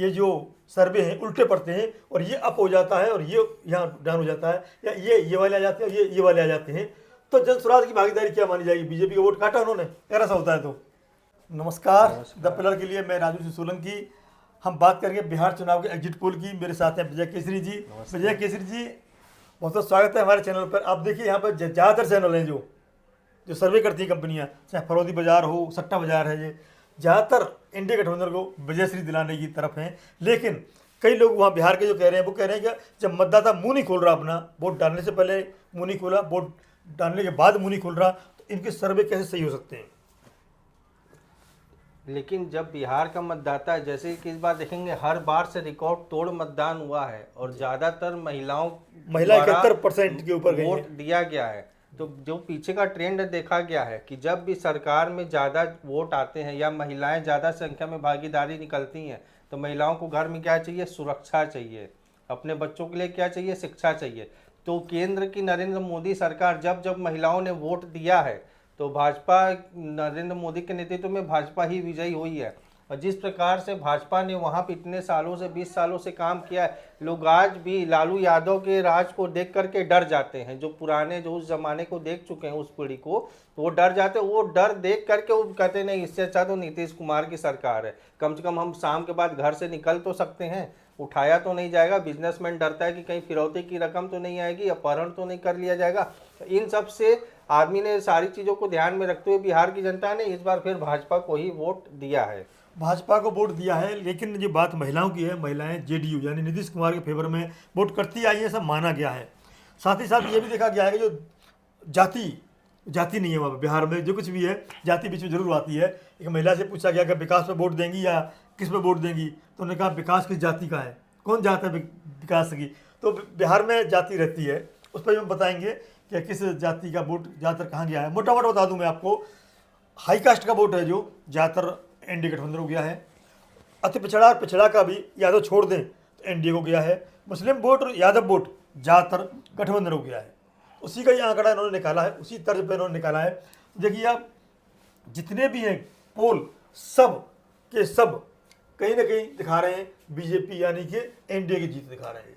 ये जो सर्वे हैं उल्टे पड़ते हैं और ये अप हो जाता है और ये यहाँ डाउन हो जाता है, या ये वाले आ जाते हैं और ये वाले आ जाते हैं, तो जन स्वराज की भागीदारी क्या मानी जाएगी? बीजेपी का वोट काटा उन्होंने, अगर ऐसा होता है तो। नमस्कार, द पिलर के लिए मैं राजू सिंह सोलंकी। हम बात करेंगे बिहार चुनाव के एग्जिट पोल की। मेरे साथ हैं विजय केसरी जी। विजय केसरी जी, बहुत बहुत स्वागत है हमारे चैनल पर। आप देखिए यहाँ पर ज़्यादातर चैनल हैं जो सर्वे करती हैं कंपनियाँ, चाहे फरोदी बाजार हो, सट्टा बाजार है, ये ज़्यादातर इंडिया गठबंधन को विजयश्री दिलाने की तरफ हैं। लेकिन कई लोग वहाँ बिहार के जो कह रहे हैं वो कह रहे हैं कि जब मतदाता मुंह नहीं खोल रहा, अपना वोट डालने से पहले मुंह नहीं खोला, वोट डालने के बाद मुंह नहीं खोल रहा, तो इनके सर्वे कैसे सही हो सकते हैं? लेकिन जब बिहार का मतदाता, जैसे कि इस बार देखेंगे, हर बार से रिकॉर्ड तोड़ मतदान हुआ है और ज्यादातर महिला 71% के ऊपर वोट दिया गया है। तो जो पीछे का ट्रेंड देखा गया है कि जब भी सरकार में ज़्यादा वोट आते हैं या महिलाएं ज़्यादा संख्या में भागीदारी निकलती हैं, तो महिलाओं को घर में क्या चाहिए? सुरक्षा चाहिए। अपने बच्चों के लिए क्या चाहिए? शिक्षा चाहिए। तो केंद्र की नरेंद्र मोदी सरकार जब जब महिलाओं ने वोट दिया है, तो भाजपा, नरेंद्र मोदी के नेतृत्व में भाजपा ही विजयी हुई है। और जिस प्रकार से भाजपा ने वहाँ पे इतने सालों से, 20 सालों से काम किया है, लोग आज भी लालू यादव के राज को देख करके डर जाते हैं। जो पुराने, जो उस जमाने को देख चुके हैं, उस पीढ़ी को, तो वो डर जाते हैं। वो डर देख करके वो कहते नहीं, इससे अच्छा तो नीतीश कुमार की सरकार है। कम से कम हम शाम के बाद घर से निकल तो सकते हैं, उठाया तो नहीं जाएगा। बिजनेसमैन डरता है कि कहीं फिरौती की रकम तो नहीं आएगी, अपहरण तो नहीं कर लिया जाएगा। इन सब से आदमी ने, सारी चीज़ों को ध्यान में रखते हुए बिहार की जनता ने इस बार फिर भाजपा को ही वोट दिया है। भाजपा को वोट दिया है। लेकिन जो बात महिलाओं की है, महिलाएं जेडीयू यानी नीतीश कुमार के फेवर में वोट करती आई है, सब माना गया है। साथ ही साथ ये भी देखा गया है कि जो जाति नहीं है वहाँ पर बिहार में, जो कुछ भी है जाति बीच में जरूर आती है। एक महिला से पूछा गया कि विकास पर वोट देंगी या किस पर वोट देंगी, तो उन्होंने कहा विकास किस जाति का है, कौन जात है विकास की। तो बिहार में जाति रहती है, उस पर हम बताएंगे कि किस जाति का वोट ज़्यादातर कहाँ गया है। मोटा मोटा बता दूँ मैं आपको, हाई कास्ट का वोट है जो ज़्यादातर एनडीए गठबंधन को गया है। अति पिछड़ा और पिछड़ा का भी यादव छोड़ दें तो एनडीए को गया है। मुस्लिम वोट और यादव वोट ज़्यादातर गठबंधन को गया है। उसी का ये आंकड़ा इन्होंने निकाला है, उसी तर्ज पर इन्होंने निकाला है। देखिए आप, जितने भी हैं पोल, सब के सब कहीं ना कहीं दिखा रहे हैं बीजेपी यानी कि एनडीए की जीत दिखा रहे हैं।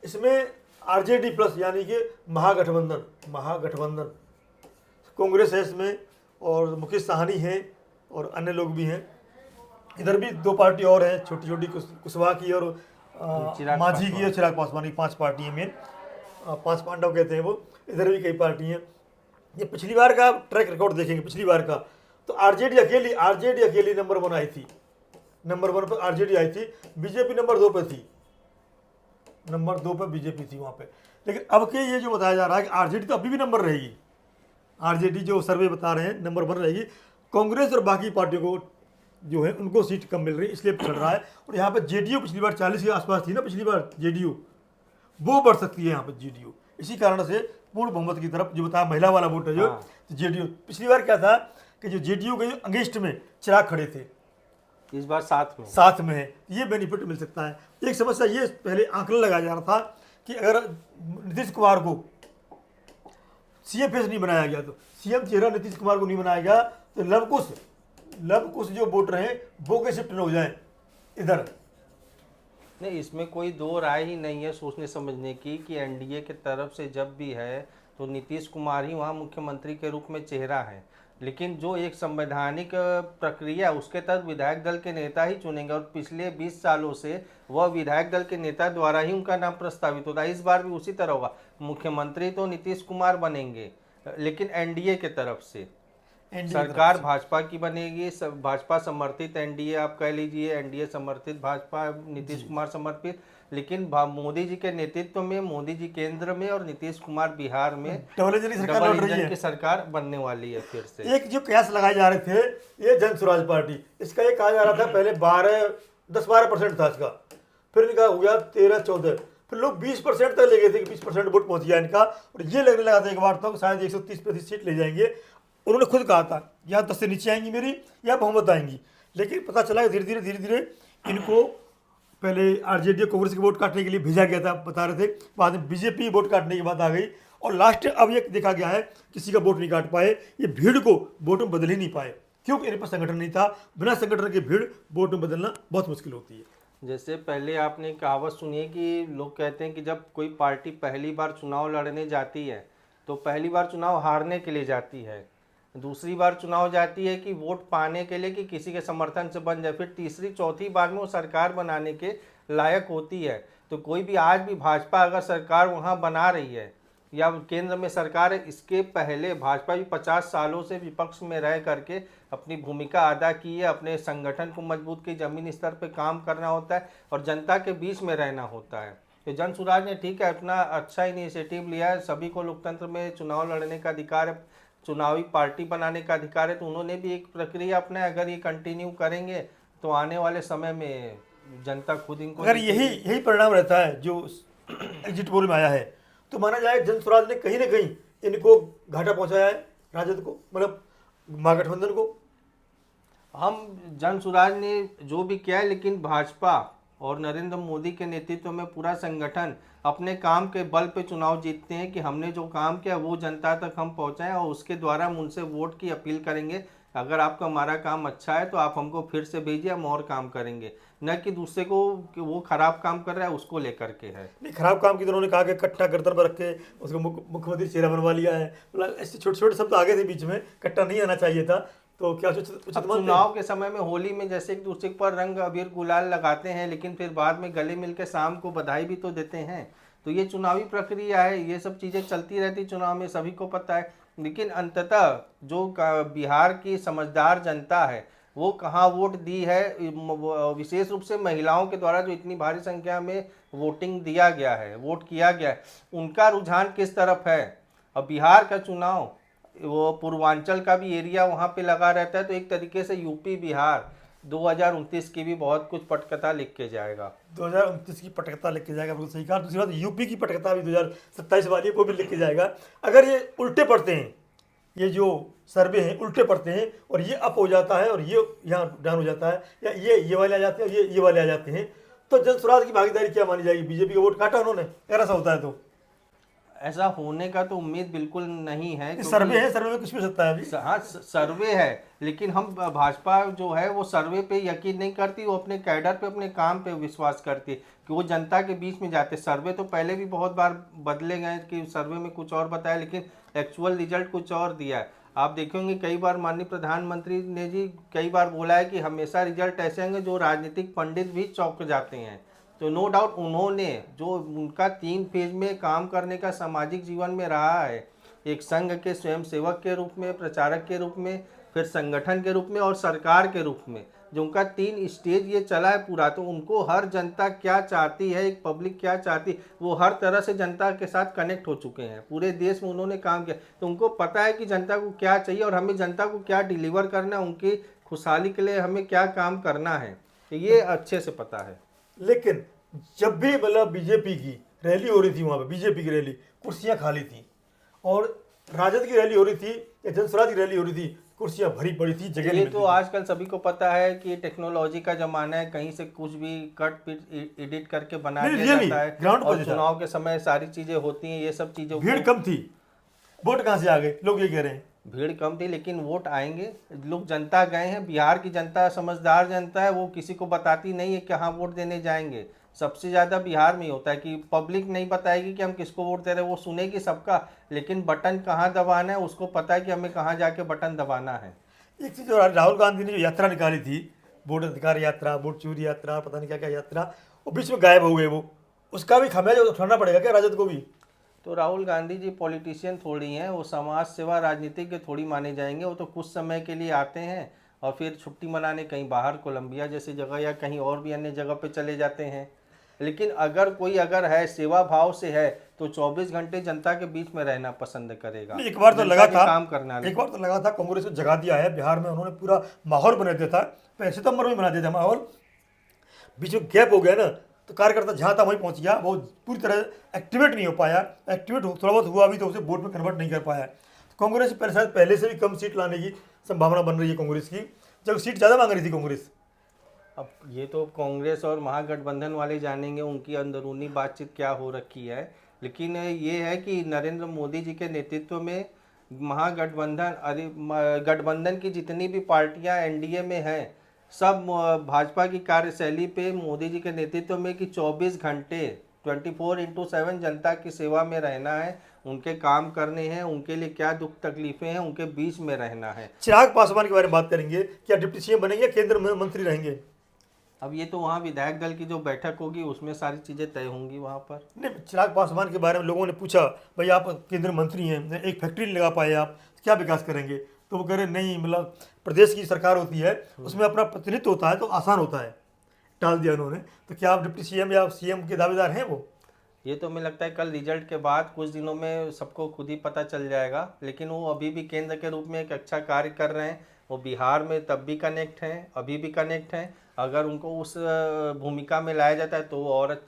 इसमें आरजेडी प्लस यानी कि महागठबंधन कांग्रेस है इसमें, और मुकेश साहनी है और अन्य लोग भी हैं। इधर भी दो पार्टी और हैं, छोटी छोटी, कुशवाहा की और मांझी की और चिराग पासवान की, 5 पार्टी हैं मेन, 5 पांडव कहते हैं वो। इधर भी कई पार्टी हैं। ये पिछली बार का ट्रैक रिकॉर्ड देखेंगे, पिछली बार का, तो आरजेडी अकेली नंबर 1 आई थी। नंबर 1 पर आरजेडी आई थी, बीजेपी नंबर 2 पर थी। नंबर 2 पर बीजेपी थी वहाँ पे। लेकिन अब के ये जो बताया जा रहा है कि आरजेडी तो अभी भी नंबर रहेगी। आरजेडी जो सर्वे बता रहे हैं नंबर 1 रहेगी। कांग्रेस और बाकी पार्टियों को जो है उनको सीट कम मिल रही है, इसलिए चल रहा है। और यहाँ पर जेडीयू पिछली बार 40 के आसपास थी ना, पिछली बार जेडीयू, वो बढ़ सकती है यहाँ पर जेडीयू। इसी कारण से पूर्ण बहुमत की तरफ, जो बताया महिला वाला वोट है जो, जेडीयू। पिछली बार क्या था कि जो जेडीयू के अगेंस्ट में चिराग खड़े थे, इस बार साथ में है, ये बेनिफिट मिल सकता है। एक समस्या ये पहले आंकलन लगाया जा रहा था कि अगर नीतीश कुमार को सीएम फेस नहीं बनाया गया, तो सीएम चेहरा नीतीश कुमार को नहीं बनाया गया, तो लवकुश जो वोटर हैं वो के शिफ्ट न हो जाए इधर। नहीं, इसमें कोई दो राय ही नहीं है सोचने समझने की कि एनडीए के तरफ से जब भी है तो नीतीश कुमार ही वहाँ मुख्यमंत्री के रूप में चेहरा है। लेकिन जो एक संवैधानिक प्रक्रिया, उसके तहत विधायक दल के नेता ही चुनेंगे, और पिछले 20 सालों से वह विधायक दल के नेता द्वारा ही उनका नाम प्रस्तावित होता है। इस बार भी उसी तरह होगा। मुख्यमंत्री तो नीतीश कुमार बनेंगे, लेकिन एनडीए के तरफ से सरकार भाजपा की बनेगी। भाजपा समर्थित एनडीए आप कह लीजिए, एनडीए समर्थित भाजपा, नीतीश कुमार समर्पित। लेकिन मोदी जी के नेतृत्व में, मोदी जी केंद्र में और नीतीश कुमार बिहार में डबल इंजन की सरकार बनने वाली है फिर से। एक जो कयास लगाए जा रहे थे, ये जन स्वराज पार्टी, इसका ये कहा जा रहा था पहले 10-12% था इसका, फिर इनका हो गया 13-14, फिर लोग 20% तक ले गए थे कि 20% वोट पहुंच गया इनका। और ये लगने लगा था एक बार तो शायद 130% सीट ले जाएंगे। उन्होंने खुद कहा था या 10 से नीचे आएंगी मेरी, या बहुमत आएंगी। लेकिन पता चला धीरे धीरे इनको पहले आरजेडी कांग्रेस के वोट काटने के लिए भेजा गया था, बता रहे थे, बाद में बीजेपी वोट काटने की बात आ गई, और लास्ट अब ये देखा गया है किसी का वोट नहीं काट पाए, ये भीड़ को वोट में बदल ही नहीं पाए। क्योंकि इनके पास संगठन नहीं था। बिना संगठन के भीड़ वोट में बदलना बहुत मुश्किल होती है। जैसे पहले आपने कहावत सुनी है कि लोग कहते हैं कि जब कोई पार्टी पहली बार चुनाव लड़ने जाती है तो पहली बार चुनाव हारने के लिए जाती है, दूसरी बार चुनाव जाती है कि वोट पाने के लिए कि किसी के समर्थन से बन जाए, फिर तीसरी चौथी बार में वो सरकार बनाने के लायक होती है। तो कोई भी आज भी भाजपा अगर सरकार वहाँ बना रही है या केंद्र में सरकार है, इसके पहले भाजपा भी 50 सालों से विपक्ष में रह करके अपनी भूमिका अदा की है। अपने संगठन को मजबूत की, जमीनी स्तर पे काम करना होता है और जनता के बीच में रहना होता है। तो जन सुराज ने ठीक है अपना अच्छा इनिशिएटिव लिया है, सभी को लोकतंत्र में चुनाव लड़ने का अधिकार है, चुनावी पार्टी बनाने का अधिकार है, तो उन्होंने भी एक प्रक्रिया अपनाया। अगर ये कंटिन्यू करेंगे तो आने वाले समय में जनता खुद इनको अगर यही परिणाम रहता है जो एग्जिट पोल में आया है, तो माना जाए जन स्वराज ने कहीं ना कहीं इनको घाटा पहुंचाया है, राजद को, मतलब महागठबंधन को। हम जन सुराज ने जो भी किया है, लेकिन भाजपा और नरेंद्र मोदी के नेतृत्व में पूरा संगठन अपने काम के बल पे चुनाव जीतते हैं कि हमने जो काम किया वो जनता तक हम पहुंचाएं और उसके द्वारा हम उनसे वोट की अपील करेंगे। अगर आपका हमारा काम अच्छा है तो आप हमको फिर से भेजिए, हम और काम करेंगे, न कि दूसरे को कि वो खराब काम कर रहा है उसको लेकर के है। नहीं, खराब काम की तो उन्होंने कहा कि कट्टा गर्दन पर रख के उसको मुख्यमंत्री चेहरा बनवा लिया है, मतलब ऐसे छोटे छोटे शब्द आगे थे बीच में, कट्टा नहीं आना चाहिए था। तो क्या उचित चुनाव के समय में होली में जैसे एक दूसरे पर रंग अबीर गुलाल लगाते हैं, लेकिन फिर बाद में गले मिल के शाम को बधाई भी तो देते हैं। तो ये चुनावी प्रक्रिया है, ये सब चीज़ें चलती रहती चुनाव में, सभी को पता है। लेकिन अंततः जो बिहार की समझदार जनता है वो कहाँ वोट दी है, विशेष रूप से महिलाओं के द्वारा जो इतनी भारी संख्या में वोटिंग दिया गया है, वोट किया गया है, उनका रुझान किस तरफ है। अब बिहार का चुनाव वो पूर्वांचल का भी एरिया वहाँ पे लगा रहता है, तो एक तरीके से यूपी बिहार 2029 की भी बहुत कुछ पटकथा लिख के जाएगा। 2029 की पटकथा लिख के जाएगा, बिल्कुल सही कहा। दूसरी बात यूपी की पटकथा भी 2027 वाली है, वो भी लिख के जाएगा। अगर ये उल्टे पड़ते हैं, ये जो सर्वे हैं उल्टे पड़ते हैं और ये अप हो जाता है और ये यहाँ डाउन हो जाता है, या ये वाले आ जाते हैं और ये वाले आ जाते हैं, तो जन स्वराज की भागीदारी क्या मानी जाएगी? बीजेपी का वोट काटा उन्होंने, अगर ऐसा होता है तो। ऐसा होने का तो उम्मीद बिल्कुल नहीं है। सर्वे है, सर्वे में कुछ भी हो सकता है अभी। हाँ सर्वे है, लेकिन हम भाजपा जो है वो सर्वे पे यकीन नहीं करती, वो अपने कैडर पे, अपने काम पे विश्वास करती है कि वो जनता के बीच में जाते। सर्वे तो पहले भी बहुत बार बदले गए कि सर्वे में कुछ और बताया, लेकिन एक्चुअल रिजल्ट कुछ और दिया है। आप देखेंगे कई बार माननीय प्रधानमंत्री ने जी कई बार बोला है कि हमेशा रिजल्ट ऐसे होंगे जो राजनीतिक पंडित भी चौंक जाते हैं। तो नो डाउट उन्होंने जो उनका 3 फेज में काम करने का सामाजिक जीवन में रहा है, एक संघ के स्वयंसेवक के रूप में, प्रचारक के रूप में, फिर संगठन के रूप में और सरकार के रूप में, जो उनका 3 स्टेज ये चला है पूरा, तो उनको हर जनता क्या चाहती है, एक पब्लिक क्या चाहती है, वो हर तरह से जनता के साथ कनेक्ट हो चुके हैं। पूरे देश में उन्होंने काम किया, तो उनको पता है कि जनता को क्या चाहिए और हमें जनता को क्या डिलीवर करना है, उनकी खुशहाली के लिए हमें क्या काम करना है, तो ये अच्छे से पता है। लेकिन जब भी मतलब बीजेपी की रैली हो रही थी, वहाँ पे बीजेपी की रैली, कुर्सियाँ खाली थी, और राजद की रैली हो रही थी या जन स्वराज की रैली हो रही थी, कुर्सियाँ भरी पड़ी थी, जगह नहीं ये मिलती तो थी। आजकल सभी को पता है कि टेक्नोलॉजी का जमाना है, कहीं से कुछ भी कट पिट एडिट करके बना नहीं, दिया really, जाता है ground पर और जैसा। चुनाव के समय सारी चीजें होती हैं, ये सब चीजों भीड़ को कम थी, वोट कहाँ से आ गए, लोग ये कह रहे हैं। भीड़ कम थी लेकिन वोट आएंगे, लोग जनता गए हैं। बिहार की जनता समझदार जनता है, वो किसी को बताती नहीं है कहाँ वोट देने जाएंगे। सबसे ज़्यादा बिहार में ही होता है कि पब्लिक नहीं बताएगी कि हम किसको वोट दे रहे हैं, वो सुनेगी सबका, लेकिन बटन कहाँ दबाना है उसको पता है कि हमें कहाँ जाके बटन दबाना है। एक चीज़ जो राहुल गांधी ने जो यात्रा निकाली थी, वोट अधिकार यात्रा, वोट चोरी यात्रा, पता नहीं क्या क्या यात्रा, वो बीच में गायब हो गए, वो उसका भी खामियाजा उठाना पड़ेगा क्या राजद को भी? तो राहुल गांधी जी पॉलिटिशियन थोड़ी हैं, वो समाज सेवा राजनीतिज्ञ थोड़ी माने जाएंगे। वो तो कुछ समय के लिए आते हैं और फिर छुट्टी मनाने कहीं बाहर कोलंबिया जैसी जगह या कहीं और भी अन्य जगह पे चले जाते हैं। लेकिन अगर कोई अगर है सेवा भाव से है तो 24 घंटे जनता के बीच में रहना पसंद करेगा। एक बार तो जनता लगा के था, काम करना एक बार तो लगा था कांग्रेस को जगा दिया है बिहार में, उन्होंने पूरा माहौल बना दिया था, पहले सितंबर में बना दिया था माहौल, बीच में गैप हो गया ना, तो कार्यकर्ता जहाँ था वहीं पहुँच गया, वो पूरी तरह एक्टिवेट नहीं हो पाया, एक्टिवेट थोड़ा बहुत हुआ भी तो उसे वोट में कन्वर्ट नहीं कर पाया। तो कांग्रेस शायद पहले से भी कम सीट लाने की संभावना बन रही है कांग्रेस की, जब सीट ज़्यादा मांग रही थी कांग्रेस। अब ये तो कांग्रेस और महागठबंधन वाले जानेंगे उनकी अंदरूनी बातचीत क्या हो रखी है, लेकिन ये है कि नरेंद्र मोदी जी के नेतृत्व में महागठबंधन, अरे गठबंधन की जितनी भी पार्टियां एनडीए में हैं, सब भाजपा की कार्यशैली पे मोदी जी के नेतृत्व में कि 24 घंटे 24/7 जनता की सेवा में रहना है, उनके काम करने हैं, उनके लिए क्या दुख तकलीफें हैं उनके बीच में रहना है। चिराग पासवान के बारे में बात करेंगे, क्या डिप्टी सीएम बनेंगे, केंद्र में मंत्री रहेंगे? अब ये तो वहाँ विधायक दल की जो बैठक होगी उसमें सारी चीज़ें तय होंगी वहाँ पर। नहीं, चिराग पासवान के बारे में लोगों ने पूछा, भाई आप केंद्रीय मंत्री हैं, एक फैक्ट्री नहीं लगा पाए, आप क्या विकास करेंगे? तो वो कह रहे नहीं, मतलब प्रदेश की सरकार होती है उसमें अपना प्रतिनिधित्व होता है तो आसान होता है, टाल दिया उन्होंने। तो क्या आप डिप्टी सीएम या सीएम के दावेदार हैं वो? ये तो मुझे लगता है कल रिजल्ट के बाद कुछ दिनों में सबको खुद ही पता चल जाएगा, लेकिन वो अभी भी केंद्र के रूप में एक अच्छा कार्य कर रहे हैं। वो बिहार में तब भी कनेक्ट हैं, अभी भी कनेक्ट हैं। अगर उनको उस भूमिका में लाया जाता है तो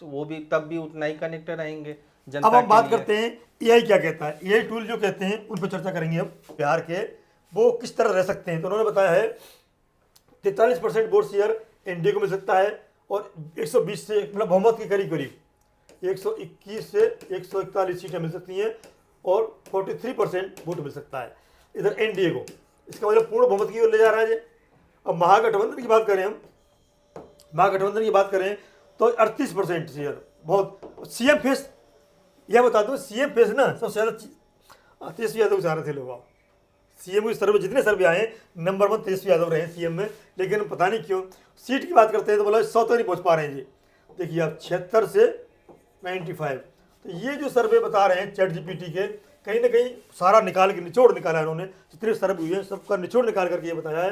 वो भी तब भी उतना ही कनेक्ट रहेंगे जनता अब हम के बात लिए। करते हैं एआई क्या कहता है। एआई टूल जो कहते हैं उन पर चर्चा करेंगे अब, बिहार के वो किस तरह रह सकते हैं। तो उन्होंने बताया है 43% वोट शेयर एनडीए को मिल सकता है और 120 से, मतलब बहुमत के करीब करीब 121 से 141 सीटें मिल सकती हैं और 43% वोट मिल सकता है इधर एनडीए को। इसका मतलब पूर्ण बहुमत की ओर ले जा रहा है ये। अब महागठबंधन की बात करें, हम महागठबंधन की बात करें तो 38% शेयर, बहुत। सीएम फेस, यह बता दो, सीएम फेस ना सबसे ज़्यादा तेजस्वी यादव चाह रहे थे लोग। सीएम के सर्वे, जितने सर्वे आए नंबर 1 तेजस्वी यादव रहे सीएम में, लेकिन पता नहीं क्यों सीट की बात करते हैं तो बोला 100 तक नहीं पहुंच पा रहे हैं जी। देखिए आप 76 से 95। तो ये जो सर्वे बता रहे हैं चैट जीपीटी के, कहीं ना कहीं सारा निकाल के निचोड़ निकाला है उन्होंने, जितने सर्वे हुए हैं सबका निचोड़ निकाल करके ये बताया है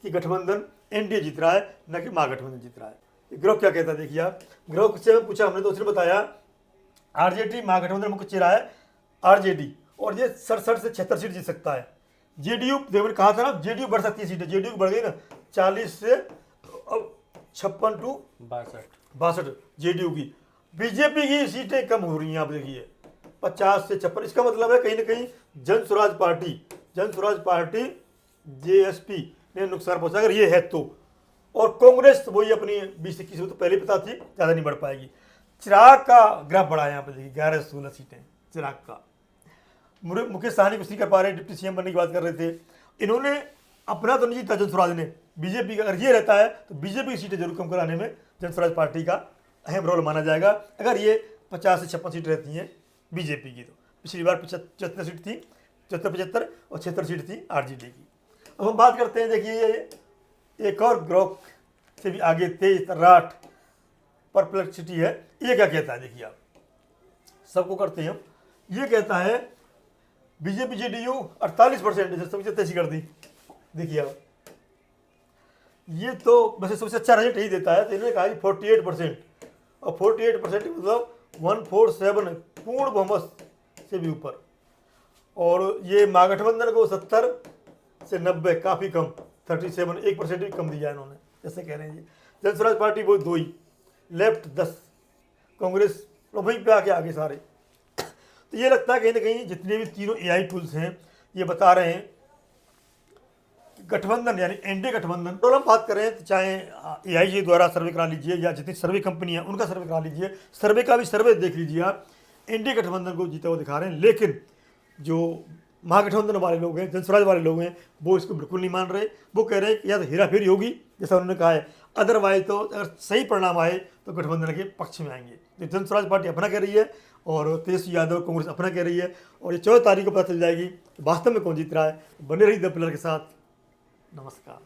कि गठबंधन एनडीए जीत रहा है, न कि महागठबंधन जीत रहा है। ग्रोह क्या कहता है, देखिए आप। ग्रोह से पूछा हमने तो उसने बताया आरजेडी महागठबंधन मुख्य चेहरा है आरजेडी, और ये 67 से 76 सीट जीत सकता है। जेडीयू, देखो कहा था ना जेडीयू बढ़ सकती है सीटें, जेडीयू बढ़ गई ना 40 से अब 56 टू 62 जेडीयू की। बीजेपी की सीटें कम हो रही हैं, आप देखिए 50 से 56। इसका मतलब है कहीं ना कहीं जन स्वराज पार्टी जेएसपी ने नुकसान पहुंचा, अगर ये है तो। और कांग्रेस वही अपनी 20-21 तो पहले पता थी ज़्यादा नहीं बढ़ पाएगी। चिराग का ग्राफ बढ़ा है यहाँ पे, देखिए 11-16 सीटें चिराग का। मुकेश सहनी कुछ नहीं कर पा रहे, डिप्टी सीएम बनने की बात कर रहे थे। इन्होंने अपना तो नहीं जीता जन स्वराज ने, बीजेपी का अगर ये रहता है तो बीजेपी की सीटें जरूर कम कराने में जन स्वराज पार्टी का अहम रोल माना जाएगा, अगर ये 50 से 56 सीट रहती हैं बीजेपी की। तो पिछली बार 75 सीट थी, 75 और 76 सीट थी आरजेडी की। अब हम बात करते हैं, देखिए एक और ग्रोह से भी आगे तेज तर्राट परप्लेक्सिटी है। ये क्या कहता है, देखिए आप, सबको करते हैं हम। ये कहता है बीजेपी जेडीयू 48% सबसे तेजी कर दी। देखिए आप, ये तो वैसे सबसे अच्छा रिजल्ट यही देता है। तो इन्होंने कहा 48%, और 48% मतलब 147 पूर्ण बहुमत से भी ऊपर। और ये महागठबंधन को 70 से 90, काफ़ी कम, 37, 1% भी कम दिया इन्होंने, जैसे कह रहे हैं जी। जन स्वराज पार्टी वो 2 ही, लेफ्ट 10, कांग्रेस वहीं पे आके आगे सारे। तो ये लगता है कहीं ना कहीं जितने भी तीनों एआई टूल्स हैं ये बता रहे हैं गठबंधन यानी एनडीए गठबंधन। तो हम बात करें तो चाहे एआई के द्वारा सर्वे करा लीजिए या जितनी सर्वे कंपनी है उनका सर्वे करा लीजिए, सर्वे का भी सर्वे देख लीजिए आप, एनडीए गठबंधन को जीता हुआ दिखा रहे हैं। लेकिन जो महागठबंधन वाले लोग हैं, जनस्वराज वाले लोग हैं, वो इसको बिल्कुल नहीं मान रहे। वो कह रहे हैं कि या तो हेराफेरी होगी जैसा उन्होंने कहा है, अदरवाइज तो अगर सही परिणाम आए तो गठबंधन के पक्ष में आएंगे। तो जनस्वराज पार्टी अपना कह रही है और तेजस्वी यादव कांग्रेस अपना कह रही है, और ये 14 तारीख को पता चल जाएगी कि वास्तव में कौन जीत रहा है। बने रही द पिलर के साथ। नमस्कार।